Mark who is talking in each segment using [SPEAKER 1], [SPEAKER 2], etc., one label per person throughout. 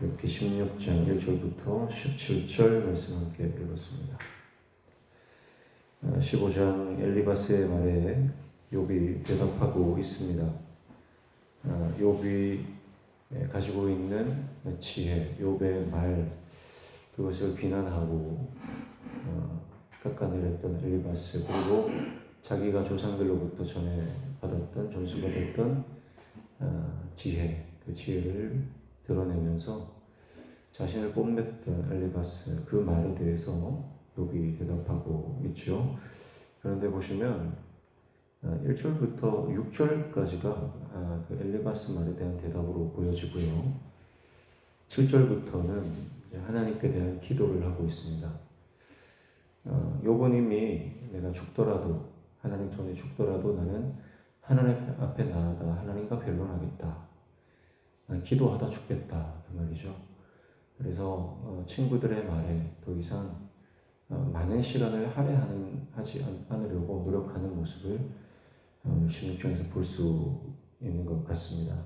[SPEAKER 1] 욥기 16장 1절부터 17절 말씀 함께 읽었습니다. 15장 엘리바스의 말에 욥이 대답하고 있습니다. 욥이 가지고 있는 지혜, 욥의 말, 그것을 비난하고 깎아내렸던 엘리바스, 그리고 자기가 조상들로부터 전해 받았던, 전수받았던 지혜, 그 지혜를 드러내면서 자신을 뽐냈던 엘리바스, 그 말에 대해서 욥이 대답하고 있죠. 그런데 보시면 1절부터 6절까지가 그 엘리바스 말에 대한 대답으로 보여지고요. 7절부터는 하나님께 대한 기도를 하고 있습니다. 욥은 이미 내가 죽더라도, 하나님 전에 죽더라도 나는 하나님 앞에 나아가 하나님과 변론하겠다, 기도하다 죽겠다, 그 말이죠. 그래서 친구들의 말에 더 이상 많은 시간을 할애하지 않으려고 노력하는 모습을 16장에서 볼 수 있는 것 같습니다.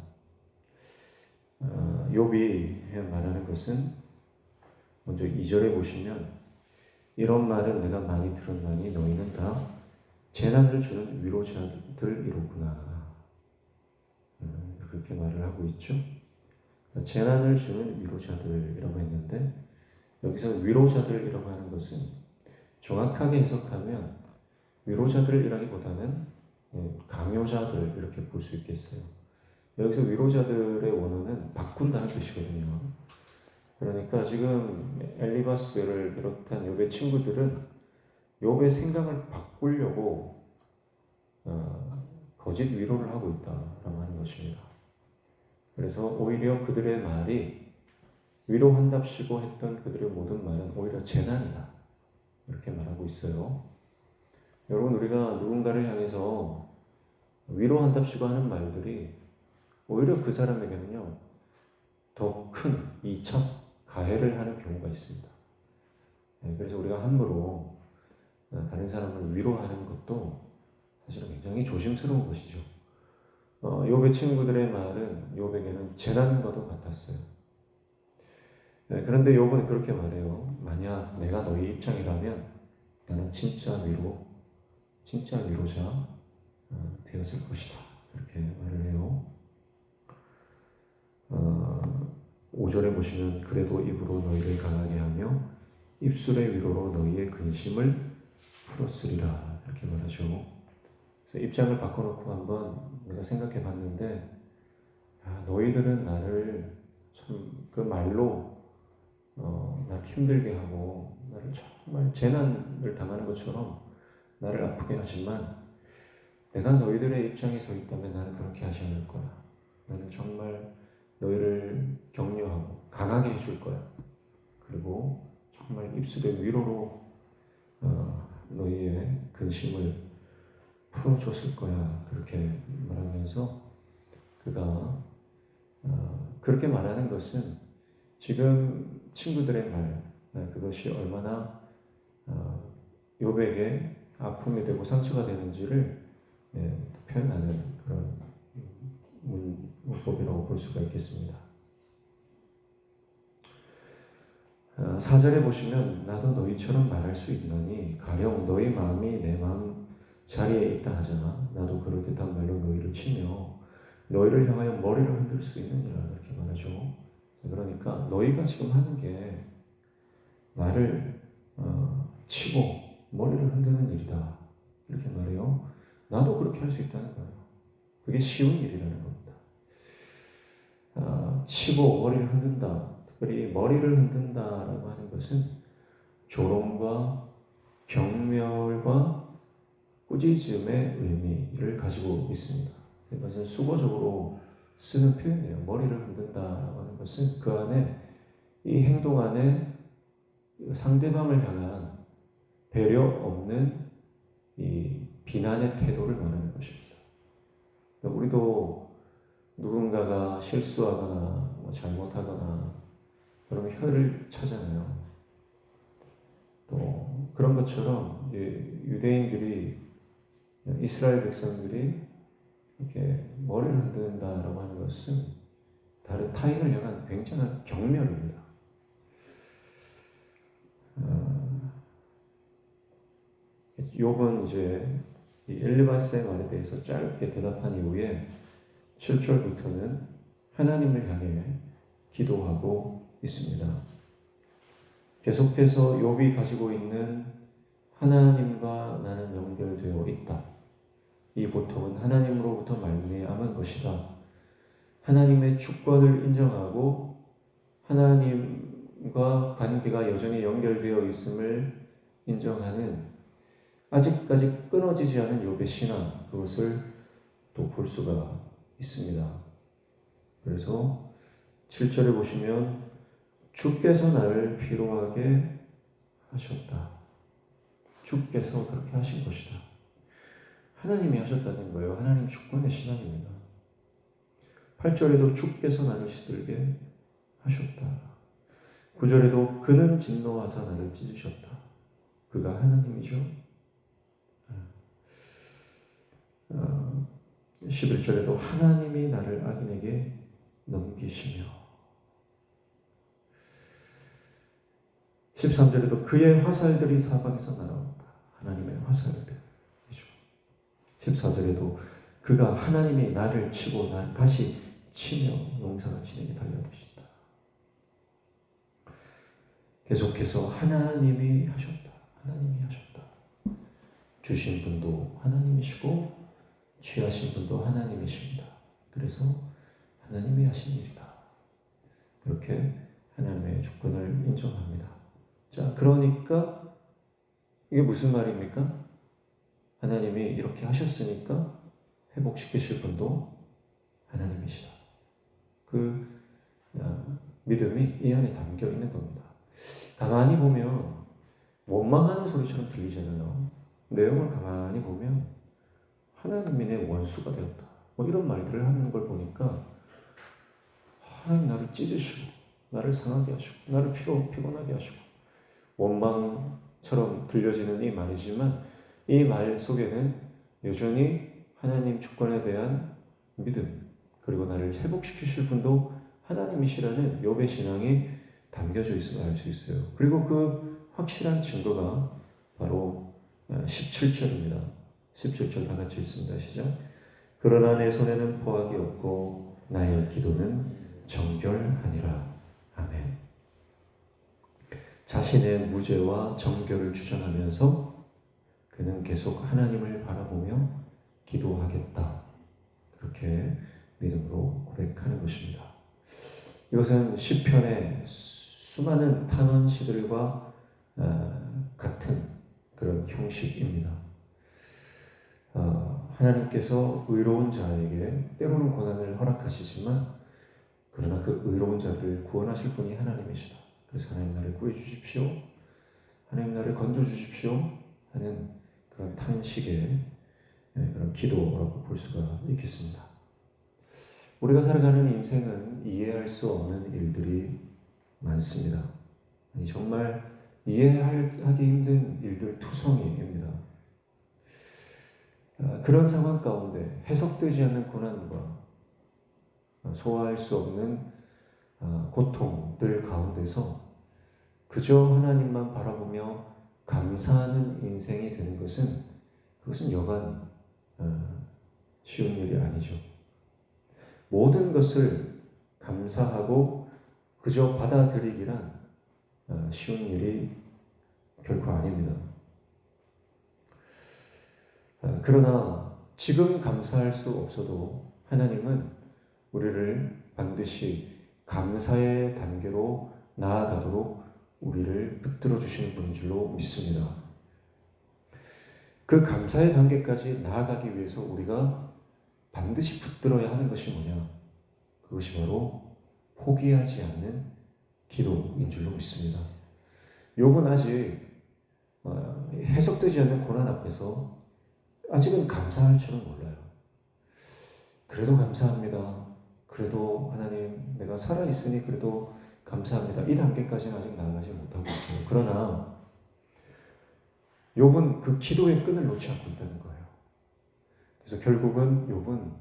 [SPEAKER 1] 욥이 말하는 것은 먼저 2절에 보시면, 이런 말은 내가 많이 들었나니 너희는 다 재난을 주는 위로자들이로구나, 그렇게 말을 하고 있죠. 재난을 주는 위로자들이라고 했는데, 여기서 위로자들이라고 하는 것은 정확하게 해석하면 위로자들이라기보다는 강요자들, 이렇게 볼 수 있겠어요. 여기서 위로자들의 원어는 바꾼다는 뜻이거든요. 그러니까 지금 엘리바스를 비롯한 욥의 친구들은 욥의 생각을 바꾸려고 거짓 위로를 하고 있다라고 하는 것입니다. 그래서 오히려 그들의 말이, 위로한답시고 했던 그들의 모든 말은 오히려 재난이다, 이렇게 말하고 있어요. 여러분, 우리가 누군가를 향해서 위로한답시고 하는 말들이 오히려 그 사람에게는요, 더 큰 2차 가해를 하는 경우가 있습니다. 그래서 우리가 함부로 다른 사람을 위로하는 것도 사실은 굉장히 조심스러운 것이죠. 욥의 친구들의 말은 욥에게는 재난과도 같았어요. 그런데 욥은 그렇게 말해요. 만약 내가 너희 입장이라면 나는 진짜 위로자 되었을 것이다, 이렇게 말을 해요. 5절에 보시면, 그래도 입으로 너희를 강하게 하며 입술의 위로로 너희의 근심을 풀었으리라, 이렇게 말하죠. 그래서 입장을 바꿔놓고 한번 내가 생각해 봤는데, 너희들은 나를 참 그 말로 나를 힘들게 하고 나를 정말 재난을 당하는 것처럼 나를 아프게 하지만, 내가 너희들의 입장에 서 있다면 나는 그렇게 하지 않을 거야. 나는 정말 너희를 격려하고 강하게 해줄 거야. 그리고 정말 입술의 위로로 너희의 근심을 풀어줬을 거야, 그렇게 말하면서 그가 그렇게 말하는 것은 지금 친구들의 말, 그것이 얼마나 욥에게 아픔이 되고 상처가 되는지를 표현하는 그런 문법이라고 볼 수가 있겠습니다. 4절에 보시면, 나도 너희처럼 말할 수 있나니 가령 너희 마음이 내 마음 자리에 있다 하잖아. 나도 그럴듯한 말로 너희를 치며 너희를 향하여 머리를 흔들 수 있느니라, 이렇게 말하죠. 그러니까 너희가 지금 하는 게 나를 치고 머리를 흔드는 일이다, 이렇게 말해요. 나도 그렇게 할 수 있다는 거예요. 그게 쉬운 일이라는 겁니다. 치고 머리를 흔든다, 특별히 머리를 흔든다라고 하는 것은 조롱과 경멸과 꾸짖음의 의미를 가지고 있습니다. 이것은 수거적으로 쓰는 표현이에요. 머리를 흔든다라고 하는 것은 그 안에, 이 행동 안에 상대방을 향한 배려 없는 이 비난의 태도를 말하는 것입니다. 우리도 누군가가 실수하거나 잘못하거나 그러면 혀를 차잖아요. 또 그런 것처럼 유대인들이, 이스라엘 백성들이 이렇게 머리를 흔든다라고 하는 것은 다른 타인을 향한 굉장한 경멸입니다. 욥은 이제 이 엘리바스의 말에 대해서 짧게 대답한 이후에 7절부터는 하나님을 향해 기도하고 있습니다. 계속해서 욥이 가지고 있는 하나님과 나는 연결되어 있다. 이 고통은 하나님으로부터 말미암은 것이다. 하나님의 주권을 인정하고 하나님과 관계가 여전히 연결되어 있음을 인정하는 아직까지 끊어지지 않은 욥의 신앙, 그것을 또 볼 수가 있습니다. 그래서 7절에 보시면 주께서 나를 피로하게 하셨다. 주께서 그렇게 하신 것이다. 하나님이 하셨다는 거예요. 하나님 주권의 신앙입니다. 8절에도 주께서 나를 시들게 하셨다. 9절에도 그는 진노하사 나를 찢으셨다. 그가 하나님이죠. 11절에도 하나님이 나를 악인에게 넘기시며 13절에도 그의 화살들이 사방에서 날아온다. 하나님의 화살들이죠. 14절에도 그가 하나님이 나를 치고 날 다시 치며 용사같이 내게 달려드신다. 계속해서 하나님이 하셨다. 하나님이 하셨다. 주신 분도 하나님이시고 취하신 분도 하나님이십니다. 그래서 하나님이 하신 일이다. 그렇게 하나님의 주권을 인정합니다. 자, 그러니까 이게 무슨 말입니까? 하나님이 이렇게 하셨으니까 회복시키실 분도 하나님이시다. 그 믿음이 이 안에 담겨 있는 겁니다. 가만히 보면 원망하는 소리처럼 들리잖아요. 내용을 가만히 보면 하나님이 내 원수가 되었다. 뭐 이런 말들을 하는 걸 보니까 하나님 나를 찢으시고 나를 상하게 하시고 나를 피곤하게 하시고 원망처럼 들려지는 이 말이지만 이 말 속에는 여전히 하나님 주권에 대한 믿음 그리고 나를 회복시키실 분도 하나님이시라는 욥의 신앙이 담겨져 있음을 알 수 있어요. 그리고 그 확실한 증거가 바로 17절입니다. 17절 다 같이 읽습니다. 시작. 그러나 내 손에는 포악이 없고 나의 기도는 정결하니라. 아멘. 자신의 무죄와 정결을 주장하면서 그는 계속 하나님을 바라보며 기도하겠다. 그렇게 믿음으로 고백하는 것입니다. 이것은 시편의 수많은 탄원시들과 같은 그런 형식입니다. 하나님께서 의로운 자에게 때로는 고난을 허락하시지만 그러나 그 의로운 자를 구원하실 분이 하나님이시다. 그래서 하나님 나를 구해주십시오. 하나님 나를 건져주십시오. 하는 그런 탄식의 그런 기도라고 볼 수가 있겠습니다. 우리가 살아가는 인생은 이해할 수 없는 일들이 많습니다. 아니, 정말 이해하기 힘든 일들 투성이입니다. 그런 상황 가운데 해석되지 않는 고난과 소화할 수 없는 고통들 가운데서 그저 하나님만 바라보며 감사하는 인생이 되는 그것은 여간 쉬운 일이 아니죠. 모든 것을 감사하고 그저 받아들이기란 쉬운 일이 결코 아닙니다. 그러나 지금 감사할 수 없어도 하나님은 우리를 반드시 감사의 단계로 나아가도록 우리를 붙들어 주시는 분인 줄로 믿습니다. 그 감사의 단계까지 나아가기 위해서 우리가 반드시 붙들어야 하는 것이 뭐냐? 그것이 바로 포기하지 않는 기도인 줄로 믿습니다. 욥은 아직 해석되지 않는 고난 앞에서 아직은 감사할 줄은 몰라요. 그래도 감사합니다. 그래도 하나님 내가 살아있으니 그래도 감사합니다. 이 단계까지는 아직 나아가지 못하고 있어요. 그러나 욥은 그 기도의 끈을 놓지 않고 있다는 거예요. 그래서 결국은 욥은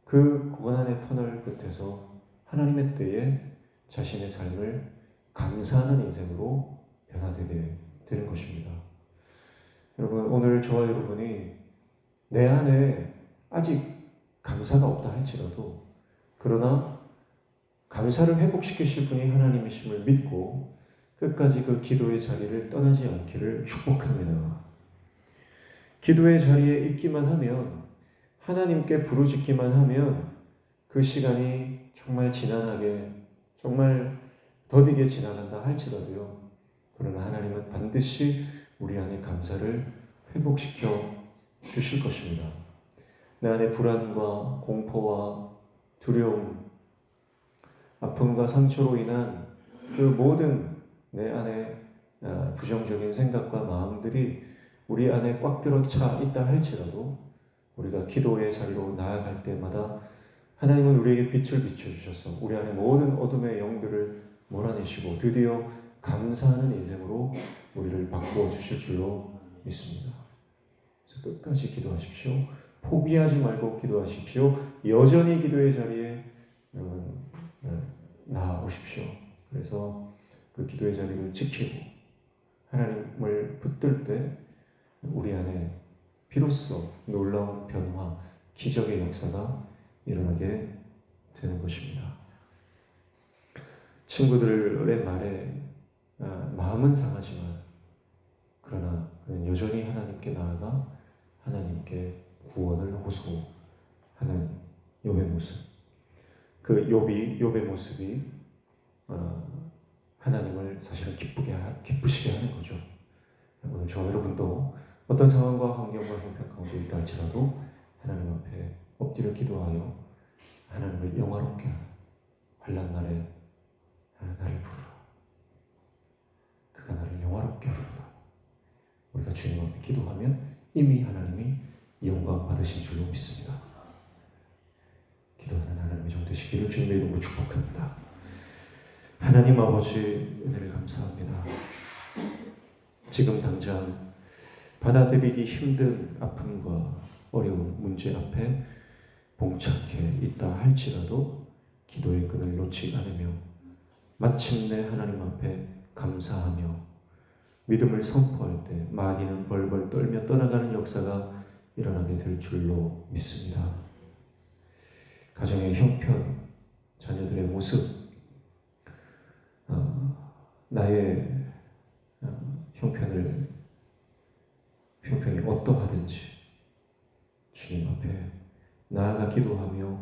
[SPEAKER 1] 그 고난의 터널 끝에서 하나님의 때에 자신의 삶을 감사하는 인생으로 변화되게 되는 것입니다. 여러분, 오늘 저와 여러분이 내 안에 아직 감사가 없다 할지라도, 그러나 감사를 회복시키실 분이 하나님이심을 믿고 끝까지 그 기도의 자리를 떠나지 않기를 축복합니다. 기도의 자리에 있기만 하면, 하나님께 부르짖기만 하면 그 시간이 정말 지난하게, 정말 더디게 지나간다 할지라도요, 그러나 하나님은 반드시 우리 안에 감사를 회복시켜 주실 것입니다. 내 안에 불안과 공포와 두려움, 아픔과 상처로 인한 그 모든 내 안에 부정적인 생각과 마음들이 우리 안에 꽉 들어차 있다 할지라도, 우리가 기도의 자리로 나아갈 때마다 하나님은 우리에게 빛을 비춰주셔서 우리 안에 모든 어둠의 영들을 몰아내시고 드디어 감사하는 인생으로 우리를 바꾸어 주실 줄로 믿습니다. 그래서 끝까지 기도하십시오. 포기하지 말고 기도하십시오. 여전히 기도의 자리에 나아오십시오. 그래서 그 기도의 자리를 지키고 하나님을 붙들 때 우리 안에 비로소 놀라운 변화, 기적의 역사가 일어나게 되는 것입니다. 친구들의 말에 마음은 상하지만, 그러나 그는 여전히 하나님께 나아가 하나님께 구원을 호소하는 욥의 모습, 그 욥의 모습이 하나님을 사실은 기쁘시게 하는 거죠. 오늘 저 여러분도 어떤 상황과 환경과 형편 가운데 있다 할지라도 하나님 앞에 엎드려 기도하여 하나님을 영화롭게 하는, 환난 날에 나를 부르라, 그가 나를 영화롭게 하리로다. 우리가 주님 앞에 기도하면 이미 하나님이 영광 받으신 줄로 믿습니다. 기도하는 하나님의 종 되시기를 주님의 이름으로 축복합니다. 하나님 아버지, 은혜를 감사합니다. 지금 당장 받아들이기 힘든 아픔과 어려운 문제 앞에 봉착해 있다 할지라도 기도의 끈을 놓지 않으며 마침내 하나님 앞에 감사하며 믿음을 선포할 때 마귀는 벌벌 떨며 떠나가는 역사가 일어나게 될 줄로 믿습니다. 가정의 형편, 자녀들의 모습, 나의 형편이 어떠하든지 주님 앞에 나아가 기도하며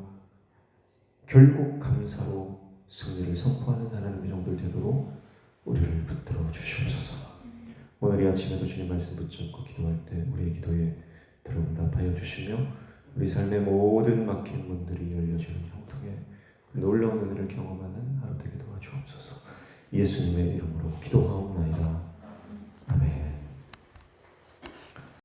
[SPEAKER 1] 결국 감사로 승리를 선포하는 하나님의 종들 되도록 우리를 붙들어 주시옵소서. 오늘 이 아침에도 주님 말씀 붙잡고 기도할 때 우리의 기도에 들어응답하여 주시며 우리 삶의 모든 막힌 문들이 열려지는 형통의 놀라운 은혜를 경험하는 하루 되게 도와주옵소서. 예수님의 이름으로 기도하옵나이다.